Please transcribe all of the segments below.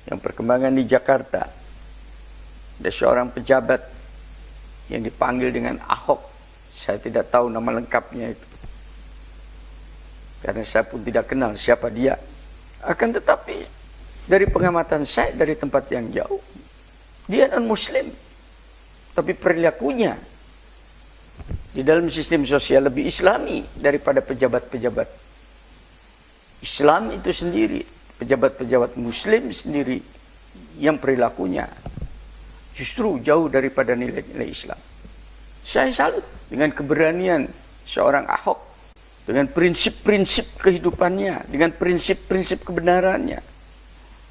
yang perkembangan di Jakarta, ada seorang pejabat yang dipanggil dengan Ahok. Saya tidak tahu nama lengkapnya itu, karena saya pun tidak kenal siapa dia. Akan tetapi dari pengamatan saya dari tempat yang jauh, dia non muslim, tapi perilakunya di dalam sistem sosial lebih islami daripada pejabat-pejabat Islam itu sendiri, pejabat-pejabat muslim sendiri yang perilakunya justru jauh daripada nilai-nilai Islam. Saya salut dengan keberanian seorang Ahok, dengan prinsip-prinsip kehidupannya, dengan prinsip-prinsip kebenarannya.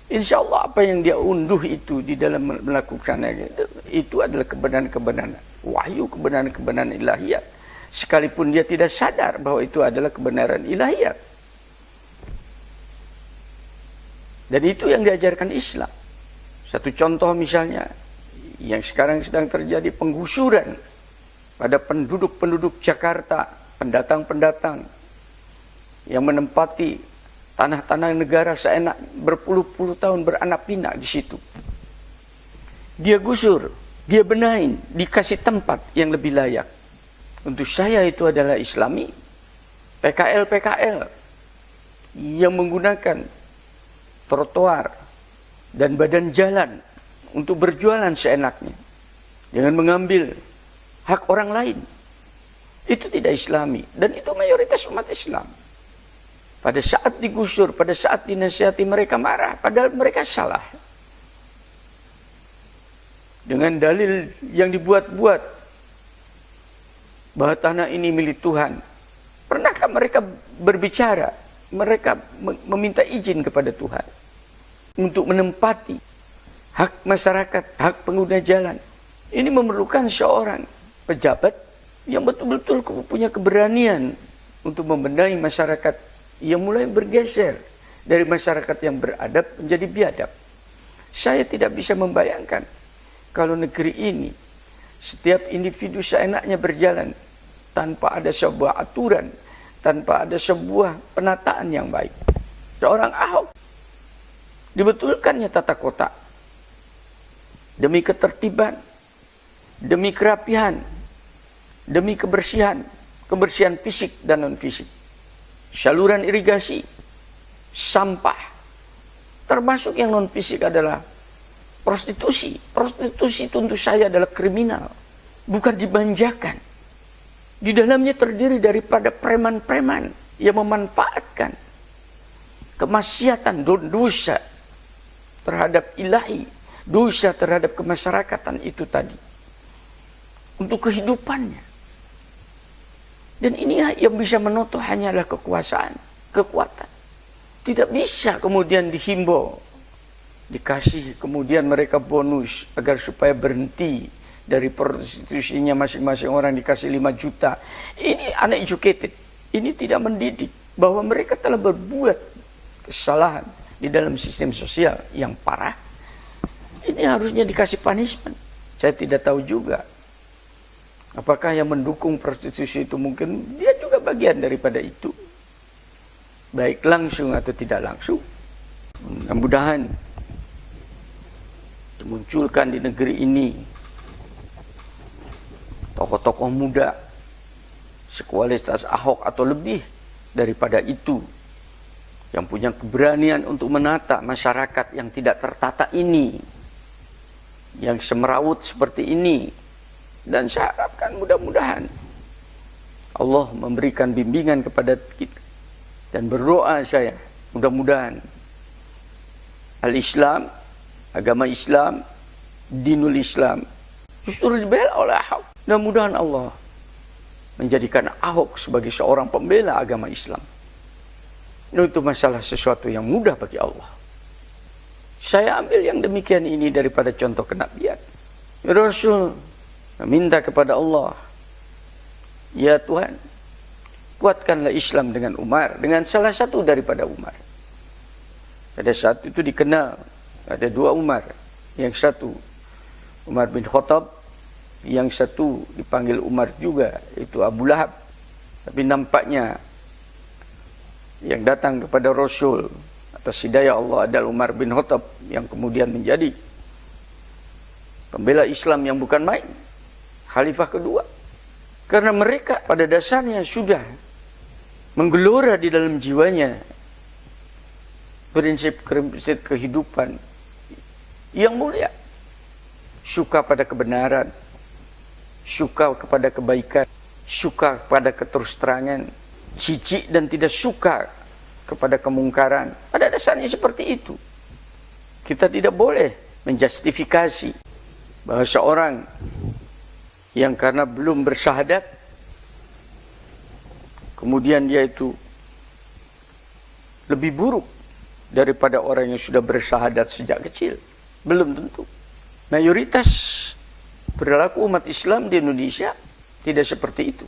Insya Allah apa yang dia unduh itu di dalam melakukannya itu adalah kebenaran-kebenaran wahyu, kebenaran-kebenaran ilahiyat, sekalipun dia tidak sadar bahwa itu adalah kebenaran ilahiyat. Dan itu yang diajarkan Islam. Satu contoh misalnya, yang sekarang sedang terjadi penggusuran pada penduduk-penduduk Jakarta, pendatang-pendatang yang menempati tanah-tanah negara seenak, berpuluh-puluh tahun beranak pinak di situ. Dia gusur, dia benahin, dikasih tempat yang lebih layak. Untuk saya itu adalah Islami. PKL yang menggunakan trotoar dan badan jalan untuk berjualan seenaknya dengan mengambil hak orang lain, itu tidak Islami, dan itu mayoritas umat Islam. Pada saat digusur, pada saat dinasihati, mereka marah, padahal mereka salah. Dengan dalil yang dibuat-buat bahwa tanah ini milik Tuhan. Pernahkah mereka berbicara, mereka meminta izin kepada Tuhan untuk menempati hak masyarakat, hak pengguna jalan? Ini memerlukan seorang pejabat yang betul-betul punya keberanian untuk membenahi masyarakat yang mulai bergeser dari masyarakat yang beradab menjadi biadab. Saya tidak bisa membayangkan kalau negeri ini setiap individu seenaknya berjalan tanpa ada sebuah aturan, tanpa ada sebuah penataan yang baik. Seorang Ahok dibetulkannya tata kota demi ketertiban, demi kerapihan, demi kebersihan fisik dan non fisik, saluran irigasi, sampah, termasuk yang non fisik adalah prostitusi. Prostitusi tentu saya adalah kriminal, bukan dimanjakan. Di dalamnya terdiri daripada preman-preman yang memanfaatkan kemaksiatan, dosa terhadap ilahi, dosa terhadap kemasyarakatan itu tadi untuk kehidupannya. Dan ini yang bisa menoto hanyalah kekuasaan, kekuatan. Tidak bisa kemudian dihimbau, dikasih kemudian mereka bonus agar supaya berhenti dari prostitusinya masing-masing orang, dikasih 5 juta. Ini uneducated, ini tidak mendidik bahwa mereka telah berbuat kesalahan di dalam sistem sosial yang parah. Ini harusnya dikasih punishment. Saya tidak tahu juga apakah yang mendukung prostitusi itu mungkin dia juga bagian daripada itu, baik langsung atau tidak langsung. Mudah-mudahan dimunculkan di negeri ini tokoh-tokoh muda sekualitas Ahok atau lebih daripada itu, yang punya keberanian untuk menata masyarakat yang tidak tertata ini, yang semerawut seperti ini. Dan saya harapkan mudah-mudahan Allah memberikan bimbingan kepada kita. Dan berdoa saya, mudah-mudahan al-Islam, agama Islam, dinul Islam justru dibela oleh Ahok. Mudah-mudahan Allah menjadikan Ahok sebagai seorang pembela agama Islam. Itu masalah sesuatu yang mudah bagi Allah. Saya ambil yang demikian ini daripada contoh kenabian. Rasul meminta kepada Allah, ya Tuhan, kuatkanlah Islam dengan Umar, dengan salah satu daripada Umar. Pada saat itu dikenal ada 2 Umar, yang satu Umar bin Khattab, yang satu dipanggil Umar juga, itu Abu Lahab. Tapi nampaknya yang datang kepada Rasul atas hidayah Allah adalah Umar bin Khattab yang kemudian menjadi pembela Islam yang bukan main, khalifah kedua. Karena mereka pada dasarnya sudah menggelora di dalam jiwanya prinsip-prinsip kehidupan yang mulia. Suka pada kebenaran, suka kepada kebaikan, suka kepada keterus-terangan, jijik dan tidak suka kepada kemungkaran. Pada dasarnya seperti itu. Kita tidak boleh menjustifikasi bahwa seorang yang karena belum bersyahadat kemudian dia itu lebih buruk daripada orang yang sudah bersyahadat sejak kecil. Belum tentu. Mayoritas perilaku umat Islam di Indonesia tidak seperti itu.